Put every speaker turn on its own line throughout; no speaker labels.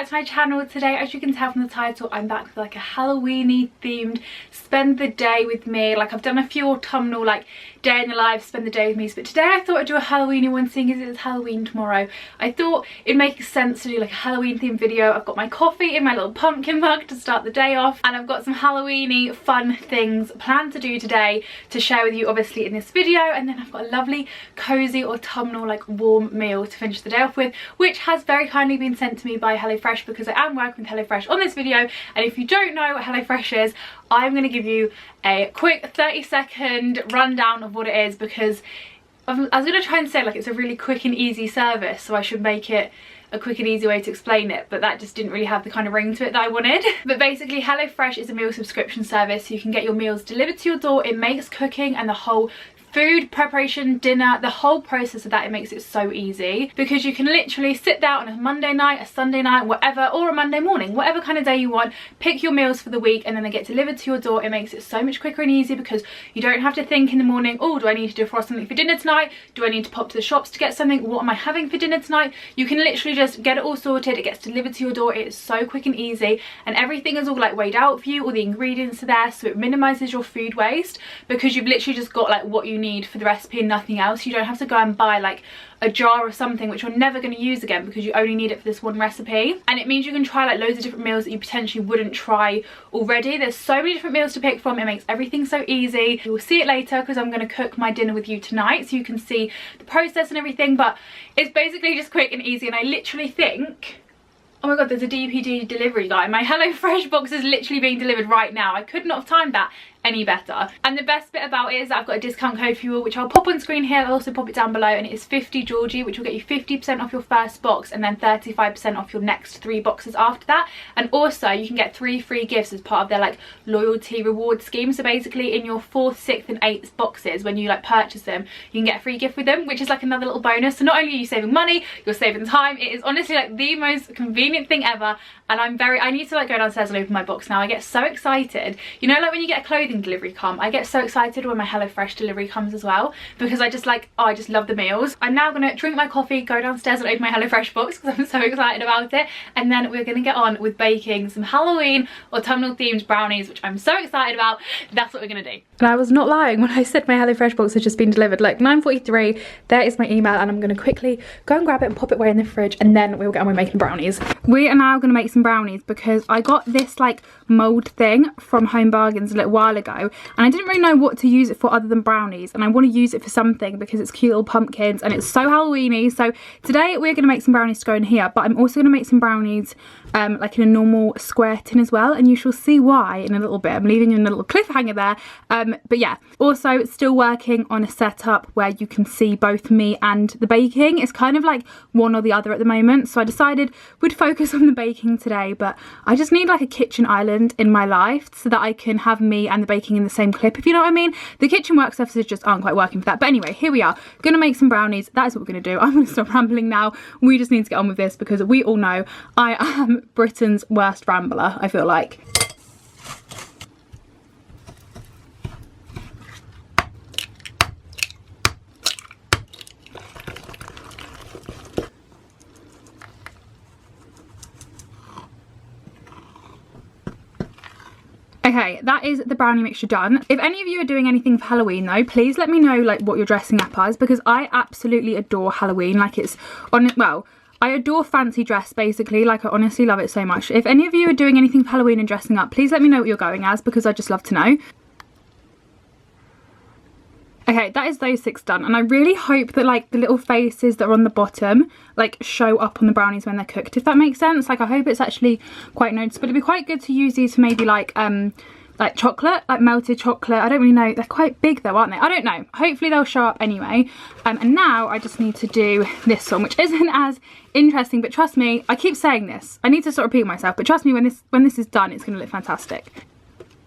back to my channel. Today, as you can tell from the title, I'm back with like a Halloween-y themed spend the day with me. Like, I've done a few autumnal like day in the life, spend the day with me, but today I thought I'd do a Halloween-y one, seeing as it's Halloween tomorrow. I thought it'd make sense to do like a Halloween themed video. I've got my coffee in my little pumpkin mug to start the day off, and I've got some Halloween-y fun things planned to do today to share with you, obviously, in this video. And then I've got a lovely cozy autumnal like warm meal to finish the day off with, which has very kindly been sent to me by HelloFresh, because I am working with HelloFresh on this video. And if you don't know what HelloFresh is, I'm going to give you a quick 30-second rundown of what it is, because I was going to try and say like it's a really quick and easy service, so I should make it a quick and easy way to explain it, but that just didn't really have the kind of ring to it that I wanted. But basically, HelloFresh is a meal subscription service, so you can get your meals delivered to your door. It makes cooking and the whole food preparation, dinner, the whole process of that, it makes it so easy, because you can literally sit down on a Monday night, a Sunday night, whatever, or a Monday morning, whatever kind of day you want, pick your meals for the week, and then they get delivered to your door. It makes it so much quicker and easier, because you don't have to think in the morning, oh, do I need to defrost something for dinner tonight? Do I need to pop to the shops to get something? What am I having for dinner tonight? You can literally just get it all sorted. It gets delivered to your door. It is so quick and easy, and everything is all like weighed out for you. All the ingredients are there, so it minimizes your food waste, because you've literally just got like what you need for the recipe and nothing else. You don't have to go and buy like a jar of something which you're never going to use again, because you only need it for this one recipe. And it means you can try like loads of different meals that you potentially wouldn't try already. There's so many different meals to pick from. It makes everything so easy. You will see it later, because I'm going to cook my dinner with you tonight, so you can see the process and everything. But it's basically just quick and easy, and I literally think, oh my god, there's a DPD delivery guy. My HelloFresh box is literally being delivered right now. I could not have timed that any better. And the best bit about it is that I've got a discount code for you all, which I'll pop on screen here. I'll also pop it down below, and it is 50 Georgie, which will get you 50% off your first box, and then 35% off your next 3 boxes after that. And also you can get 3 free gifts as part of their like loyalty reward scheme. So basically, in your 4th, 6th and 8th boxes, when you like purchase them, you can get a free gift with them, which is like another little bonus. So not only are you saving money, you're saving time. It is honestly like the most convenient thing ever, and I need to like go downstairs and open my box now. I get so excited, you know, like when you get a clothing delivery come, I get so excited when my HelloFresh delivery comes as well, because I just like, oh, I just love the meals. I'm now gonna drink my coffee, go downstairs and open my HelloFresh box, because I'm so excited about it, and then we're gonna get on with baking some Halloween autumnal themed brownies, which I'm so excited about. That's what we're gonna do. And I was not lying when I said my HelloFresh box has just been delivered. Like 9:43, there is my email, and I'm gonna quickly go and grab it and pop it away in the fridge, and then we'll get on with making brownies. We are now gonna make some brownies, because I got this like mold thing from Home Bargains a little while ago, and I didn't really know what to use it for other than brownies, and I want to use it for something because it's cute little pumpkins and it's so Halloweeny. So today we're going to make some brownies to go in here, but I'm also going to make some brownies like in a normal square tin as well, and you shall see why in a little bit. I'm leaving you in a little cliffhanger there, but yeah, also still working on a setup where you can see both me and the baking. It's kind of like one or the other at the moment, so I decided we'd focus on the baking today. But I just need like a kitchen island in my life so that I can have me and the baking in the same clip, if you know what I mean. The kitchen work surfaces just aren't quite working for that. But anyway, here we are, gonna make some brownies. That is what we're gonna do. I'm gonna stop rambling now. We just need to get on with this, because we all know I am Britain's worst rambler, I feel like. Okay, that is the brownie mixture done. If any of you are doing anything for Halloween though, please let me know like what you're dressing up as, because I absolutely adore Halloween. Like, it's on, well, I adore fancy dress basically. Like, I honestly love it so much. If any of you are doing anything for Halloween and dressing up, please let me know what you're going as, because I just love to know. Okay, that is those 6 done, and I really hope that like the little faces that are on the bottom like show up on the brownies when they're cooked, if that makes sense. Like, I hope it's actually quite noticeable. It'd be quite good to use these for maybe like chocolate, like melted chocolate. I don't really know, they're quite big though, aren't they? I don't know, hopefully they'll show up anyway. And now I just need to do this one, which isn't as interesting, but trust me, I keep saying this, I need to sort of repeat myself, but trust me, when this is done, it's gonna look fantastic.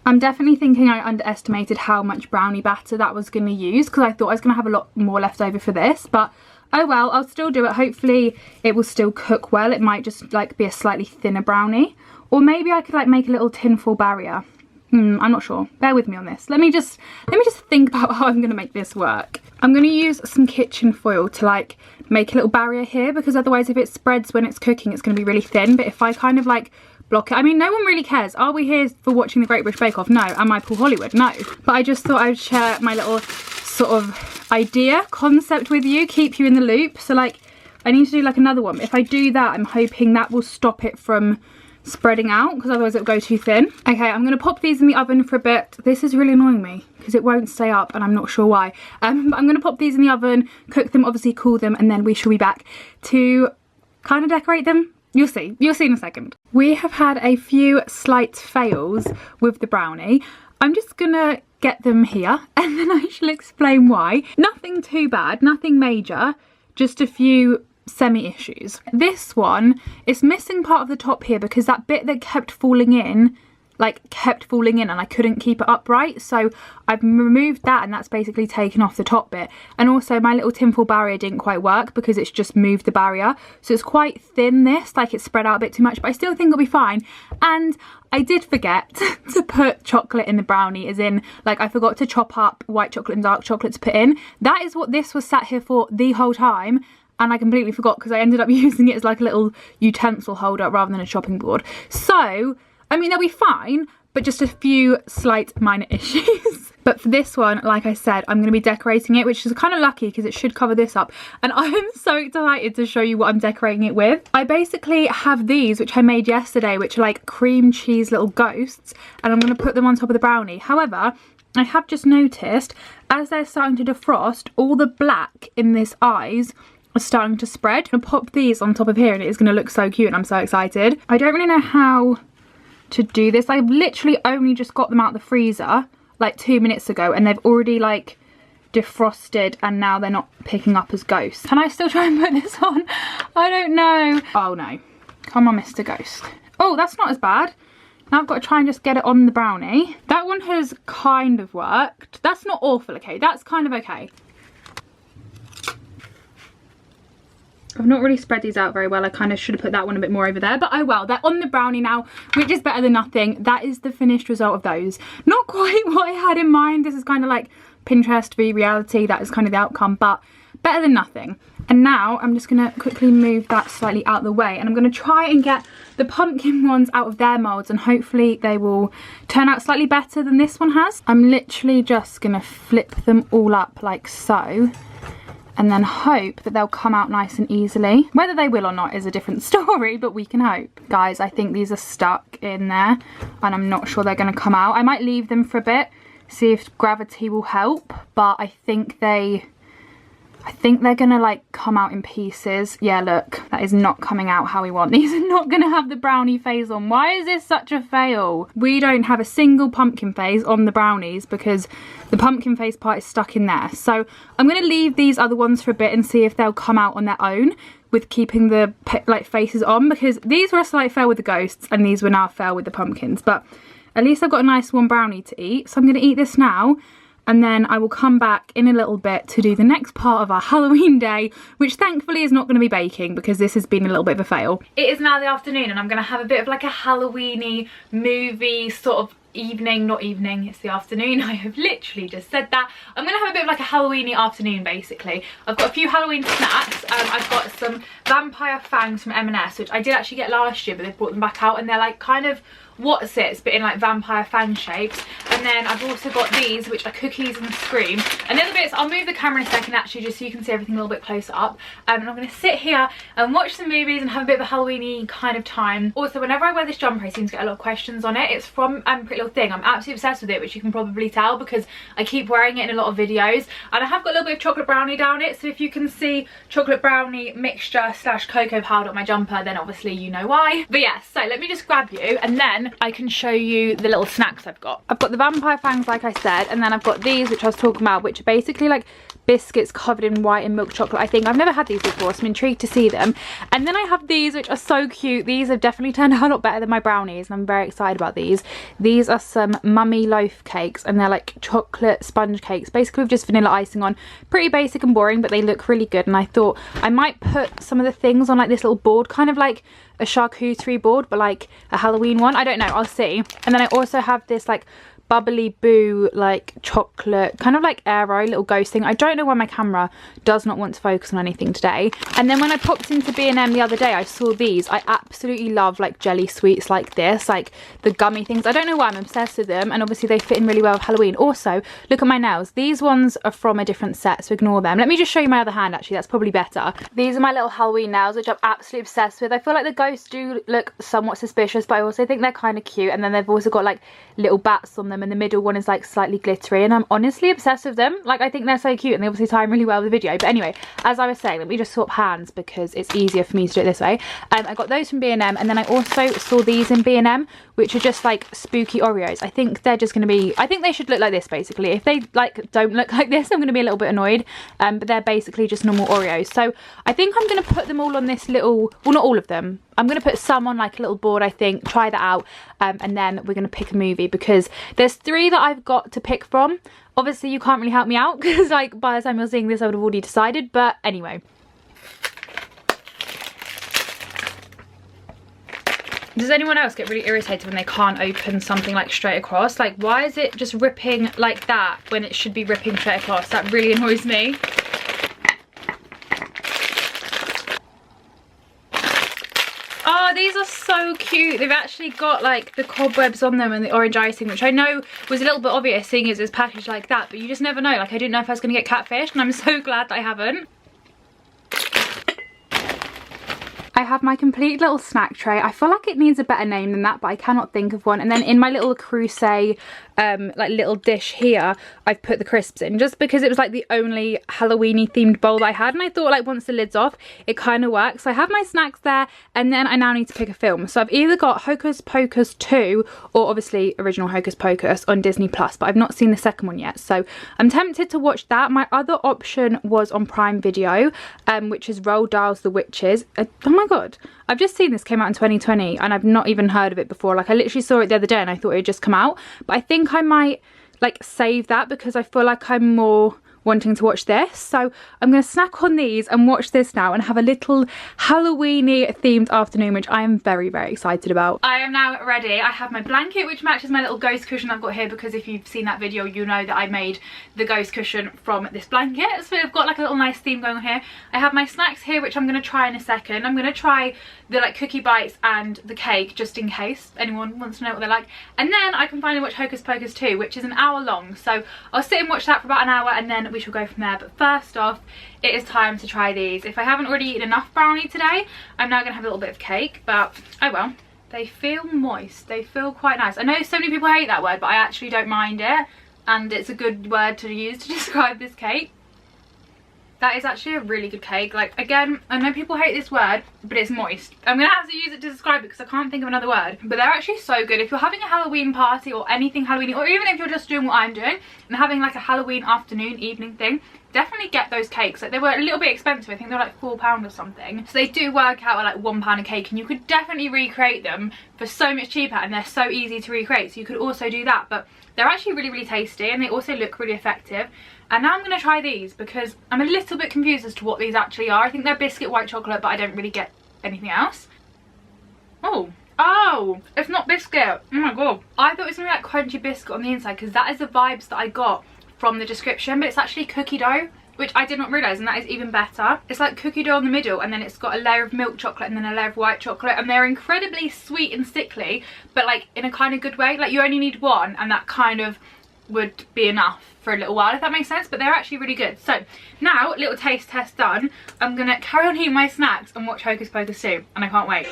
I'm definitely thinking I underestimated how much brownie batter that was going to use, because I thought I was going to have a lot more left over for this, but oh well, I'll still do it. Hopefully it will still cook well. It might just like be a slightly thinner brownie, or maybe I could like make a little tinfoil barrier. I'm not sure. Bear with me on this. Let me just think about how I'm gonna make this work. I'm gonna use some kitchen foil to like make a little barrier here, because otherwise if it spreads when it's cooking, it's gonna be really thin. But if I kind of like block it, I mean, no one really cares. Are we here for watching the Great British Bake Off? No. Am I Paul Hollywood? No. But I just thought I'd share my little sort of idea, concept with you, keep you in the loop. So like, I need to do like another one. If I do that, I'm hoping that will stop it from spreading out, because otherwise it'll go too thin. Okay, I'm gonna pop these in the oven for a bit. This is really annoying me because it won't stay up and I'm not sure why. But I'm gonna pop these in the oven, cook them, obviously cool them, and then we shall be back to kind of decorate them. You'll see in a second. We have had a few slight fails with the brownie. I'm just gonna get them here and then I shall explain why. Nothing too bad, nothing major, just a few semi issues. This one is missing part of the top here because that bit that kept falling in and I couldn't keep it upright, so I've removed that and that's basically taken off the top bit. And also my little tinfoil barrier didn't quite work because it's just moved the barrier, so it's quite thin, this, like it's spread out a bit too much, but I still think it'll be fine. And I did forget to put chocolate in the brownie, as in like I forgot to chop up white chocolate and dark chocolate to put in. That is what this was sat here for the whole time, and I completely forgot because I ended up using it as like a little utensil holder rather than a chopping board. So I mean, they'll be fine, but just a few slight minor issues. But for this one, like I said, I'm going to be decorating it, which is kind of lucky because it should cover this up. And I am so excited to show you what I'm decorating it with. I basically have these, which I made yesterday, which are like cream cheese little ghosts, and I'm going to put them on top of the brownie. However, I have just noticed as they're starting to defrost, all the black in this eyes are starting to spread. I'm going to pop these on top of here and it is going to look so cute and I'm so excited. I don't really know how to do this. I've literally only just got them out the freezer like 2 minutes ago and they've already like defrosted and now they're not picking up as ghosts. Can I still try and put this on? I don't know. Oh no. Come on, Mr. Ghost. Oh, that's not as bad. Now I've got to try and just get it on the brownie. That one has kind of worked. That's not awful, okay? That's kind of okay. I've not really spread these out very well. I kind of should have put that one a bit more over there, but oh well, they're on the brownie now, which is better than nothing. That is the finished result of those. Not quite what I had in mind. This is kind of like Pinterest v reality. That is kind of the outcome, but better than nothing. And now I'm just gonna quickly move that slightly out of the way and I'm gonna try and get the pumpkin ones out of their molds and hopefully they will turn out slightly better than this one has. I'm literally just gonna flip them all up like so, and then hope that they'll come out nice and easily. Whether they will or not is a different story, but we can hope. Guys, I think these are stuck in there and I'm not sure they're gonna come out. I might leave them for a bit, see if gravity will help, but I think they're gonna like come out in pieces. Yeah, look, that is not coming out how we want. These are not gonna have the brownie face on. Why is this such a fail? We don't have a single pumpkin face on the brownies because the pumpkin face part is stuck in there. So I'm gonna leave these other ones for a bit and see if they'll come out on their own with keeping the like faces on, because these were a slight fail with the ghosts and these were now a fail with the pumpkins. But at least I've got a nice warm brownie to eat. So I'm gonna eat this now. And then I will come back in a little bit to do the next part of our Halloween day, which thankfully is not going to be baking because this has been a little bit of a fail. It is now the afternoon and I'm going to have a bit of like a Halloween-y movie sort of evening, not evening, it's the afternoon. I have literally just said that. I'm going to have a bit of like a Halloween-y afternoon basically. I've got a few Halloween snacks. I've got some vampire fangs from M&S, which I did actually get last year, but they've brought them back out and they're like kind of What's-its, but in like vampire fang shapes. And then I've also got these, which are cookies and Scream. And the other bits, I'll move the camera in a second actually, just so you can see everything a little bit closer up. And I'm going to sit here and watch some movies and have a bit of a Halloween-y kind of time. Also, whenever I wear this jumper, I seem to get a lot of questions on it. It's from Pretty Little Thing. I'm absolutely obsessed with it, which you can probably tell because I keep wearing it in a lot of videos. And I have got a little bit of chocolate brownie down it, so if you can see chocolate brownie mixture / cocoa powder on my jumper, then obviously you know why. But yeah, so let me just grab you and then I can show you the little snacks I've got. I've got the vampire fangs like I said, and then I've got these which I was talking about, which are basically like biscuits covered in white and milk chocolate. I think I've never had these before, so I'm intrigued to see them. And then I have these which are so cute. These have definitely turned out a lot better than my brownies and I'm very excited about these. These are some mummy loaf cakes and they're like chocolate sponge cakes, basically with just vanilla icing on. Pretty basic and boring, but they look really good, and I thought I might put some of the things on like this little board, kind of like a charcuterie board, but like a Halloween one. I don't know, I'll see. And then I also have this like bubbly boo like chocolate kind of like aero little ghost thing. I don't know why my camera does not want to focus on anything today. And then when I popped into B&M the other day, I saw these. I absolutely love like jelly sweets like this, like the gummy things. I don't know why, I'm obsessed with them, and obviously they fit in really well with Halloween. Also, look at my nails. These ones are from a different set, so ignore them. Let me just show you my other hand, actually, that's probably better. These are my little Halloween nails, which I'm absolutely obsessed with. I feel like the ghosts do look somewhat suspicious, but I also think they're kind of cute. And then they've also got like little bats on them, and the middle one is like slightly glittery, and I'm honestly obsessed with them. Like, I think they're so cute, and they obviously tie in really well with the video. But anyway, as I was saying, let me just swap hands because it's easier for me to do it this way. I got those from B&M, and then I also saw these in B&M, which are just like spooky Oreos. I think they're just going to be, I think they should look like this basically. If they like don't look like this, I'm going to be a little bit annoyed, but they're basically just normal Oreos. So I think I'm going to put them all on this little, well, not all of them, I'm going to put some on like a little board, I think, try that out, and then we're going to pick a movie because there's 3 that I've got to pick from. Obviously you can't really help me out because like by the time you're seeing this I would have already decided, but anyway. Does anyone else get really irritated when they can't open something like straight across? Like, why is it just ripping like that when it should be ripping straight across? That really annoys me. Oh, these are so cute. They've actually got like the cobwebs on them and the orange icing, which I know was a little bit obvious seeing as it's packaged like that, but you just never know. Like, I didn't know if I was going to get catfished, and I'm so glad that I haven't. I have my complete little snack tray. I feel like it needs a better name than that, but I cannot think of one. And then in my little Crusade like little dish here, I've put the crisps in just because it was like the only Halloween-y themed bowl that I had, and I thought like once the lid's off it kind of works. So I have my snacks there, and then I now need to pick a film. So I've either got Hocus Pocus 2 or obviously original Hocus Pocus on Disney Plus, but I've not seen the second one yet, so I'm tempted to watch that. My other option was on Prime Video, which is Roald Dahl's The Witches. Oh my god, I've just seen this came out in 2020 and I've not even heard of it before. Like, I literally saw it the other day and I thought it had just come out, but I think I might like save that because I feel like I'm more wanting to watch this. So I'm going to snack on these and watch this now and have a little Halloween-y themed afternoon, which I am very, very excited about. I am now ready. I have my blanket, which matches my little ghost cushion I've got here, because if you've seen that video you know that I made the ghost cushion from this blanket. So I've got like a little nice theme going on here. I have my snacks here, which I'm going to try in a second. I'm going to try the like cookie bites and the cake just in case anyone wants to know what they're like, and then I can finally watch Hocus Pocus 2, which is an hour long. So I'll sit and watch that for about an hour and then we shall go from there. But first off, it is time to try these. If I haven't already eaten enough brownie today, I'm now going to have a little bit of cake, but oh well. They feel moist, they feel quite nice. I know so many people hate that word, but I actually don't mind it, and it's a good word to use to describe this cake. That is actually a really good cake. Like, again, I know people hate this word, but it's moist. I'm gonna have to use it to describe it because I can't think of another word. But they're actually so good. If you're having a Halloween party or anything Halloween, or even if you're just doing what I'm doing and having like a Halloween afternoon, evening thing, definitely get those cakes. Like, they were a little bit expensive. I think they were like £4 or something. So they do work out at like £1 a cake, and you could definitely recreate them for so much cheaper, and they're so easy to recreate. So you could also do that. But they're actually really, really tasty, and they also look really effective. And now I'm going to try these because I'm a little bit confused as to what these actually are. I think they're biscuit white chocolate, but I don't really get anything else. Oh, it's not biscuit. Oh my god. I thought it was going to be like crunchy biscuit on the inside, because that is the vibes that I got from the description, but it's actually cookie dough, which I did not realise, and that is even better. It's like cookie dough in the middle, and then it's got a layer of milk chocolate and then a layer of white chocolate, and they're incredibly sweet and sickly, but like in a kind of good way. Like, you only need one and that kind of would be enough for a little while, if that makes sense. But they're actually really good. So now, little taste test done, I'm gonna carry on eating my snacks and watch Hocus Pocus 2, and I can't wait.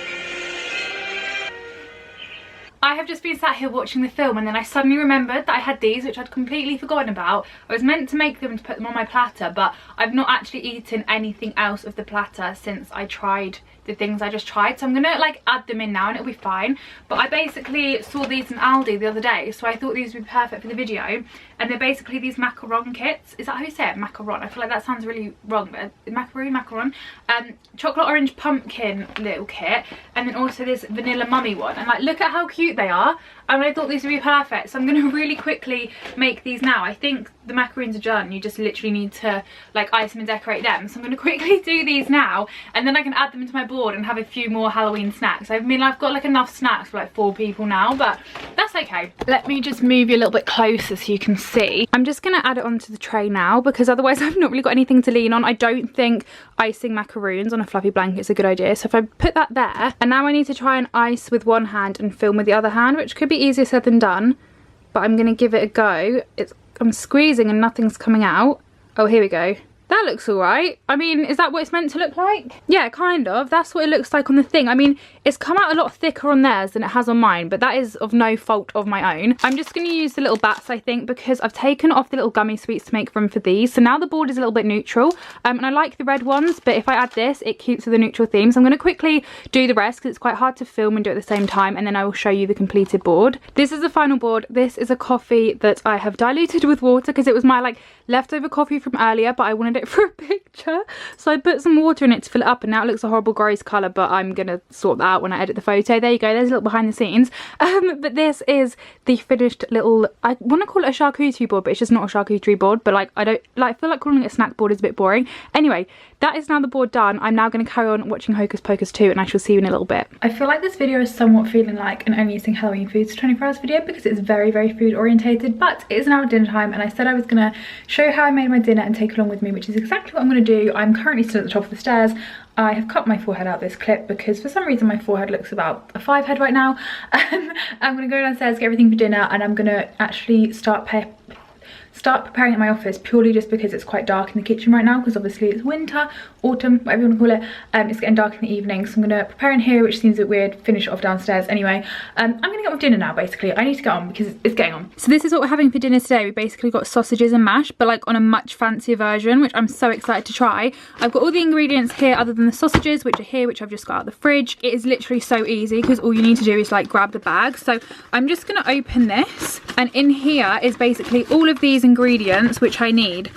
I have just been sat here watching the film, and then I suddenly remembered that I had these, which I'd completely forgotten about. I was meant to make them to put them on my platter, but I've not actually eaten anything else of the platter since I tried the things I just tried, so I'm gonna like add them in now and it'll be fine. But I basically saw these in Aldi the other day, so I thought these would be perfect for the video. And they're basically these macaron kits. Is that how you say it? Macaron. I feel like that sounds really wrong, but macaron. Chocolate orange pumpkin little kit, and then also this vanilla mummy one. And like, look at how cute they are. And I thought these would be perfect, so I'm going to really quickly make these now. I think the macaroons are done. You just literally need to like ice them and decorate them. So I'm going to quickly do these now, and then I can add them into my board board and have a few more Halloween snacks. I mean, I've got like enough snacks for like 4 people now, but that's okay. Let me just move you a little bit closer so you can see. I'm just gonna add it onto the tray now because otherwise I've not really got anything to lean on. I don't think icing macaroons on a fluffy blanket is a good idea. So if I put that there, and now I need to try and ice with one hand and film with the other hand, which could be easier said than done, but I'm gonna give it a go. I'm squeezing and nothing's coming out. Oh, here we go. That looks alright. I mean, is that what it's meant to look like? Yeah, kind of. That's what it looks like on the thing. I mean, it's come out a lot thicker on theirs than it has on mine, but that is of no fault of my own. I'm just going to use the little bats, I think, because I've taken off the little gummy sweets to make room for these. So now the board is a little bit neutral, and I like the red ones, but if I add this, it keeps with the neutral theme. So I'm going to quickly do the rest because it's quite hard to film and do it at the same time, and then I will show you the completed board. This is the final board. This is a coffee that I have diluted with water because it was my like leftover coffee from earlier, but I wanted it for a picture, so I put some water in it to fill it up, and now it looks a horrible gross colour, but I'm gonna sort that out when I edit the photo. There you go, there's a little behind the scenes. But this is the finished little, I want to call it a charcuterie board, but it's just not a charcuterie board, but like I don't like, feel like calling it a snack board is a bit boring. Anyway, that is now the board done. I'm now going to carry on watching Hocus Pocus 2, and I shall see you in a little bit. I feel like this video is somewhat feeling like an only eating Halloween foods 24 hours video because it's very, very food orientated, but it is now dinner time, and I said I was going to show you how I made my dinner and take along with me, which is exactly what I'm going to do. I'm currently still at the top of the stairs. I have cut my forehead out this clip because for some reason my forehead looks about a 5 head right now. I'm going to go downstairs, get everything for dinner, and I'm going to actually start preparing at my office purely just because it's quite dark in the kitchen right now because obviously it's winter, autumn, whatever you want to call it. It's getting dark in the evening, so I'm going to prepare in here, which seems a bit weird, finish it off downstairs. Anyway, I'm going to get on with dinner now basically. I need to get on because it's getting on. So this is what we're having for dinner today. We basically got sausages and mash, but like on a much fancier version, which I'm so excited to try. I've got all the ingredients here other than the sausages, which are here, which I've just got out of the fridge. It is literally so easy because all you need to do is like grab the bag. So I'm just going to open this, and in here is basically all of these ingredients which I need.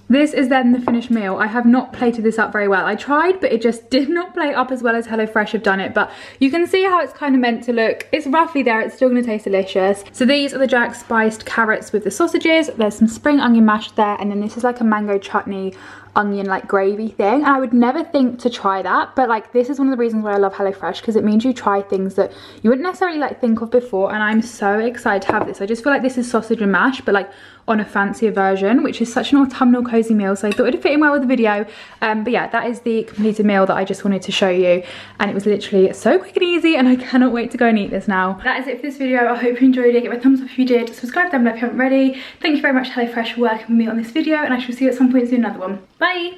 This is then the finished meal. I have not plated this up very well. I tried, but it just did not plate up as well as HelloFresh have done it. But you can see how it's kind of meant to look. It's roughly there. It's still going to taste delicious. So these are the Jack spiced carrots with the sausages. There's some spring onion mash there. And then this is like a mango chutney onion like gravy thing, and I would never think to try that, but like this is one of the reasons why I love HelloFresh, because it means you try things that you wouldn't necessarily like think of before, and I'm so excited to have this. I just feel like this is sausage and mash, but like on a fancier version, which is such an autumnal cozy meal, so I thought it'd fit in well with the video. But yeah, that is the completed meal that I just wanted to show you, and it was literally so quick and easy, and I cannot wait to go and eat this now. That is it for this video. I hope you enjoyed it. Give it a thumbs up if you did, subscribe down below if you haven't already. Thank you very much HelloFresh for working with me on this video, and I shall see you at some point soon in another one. Bye!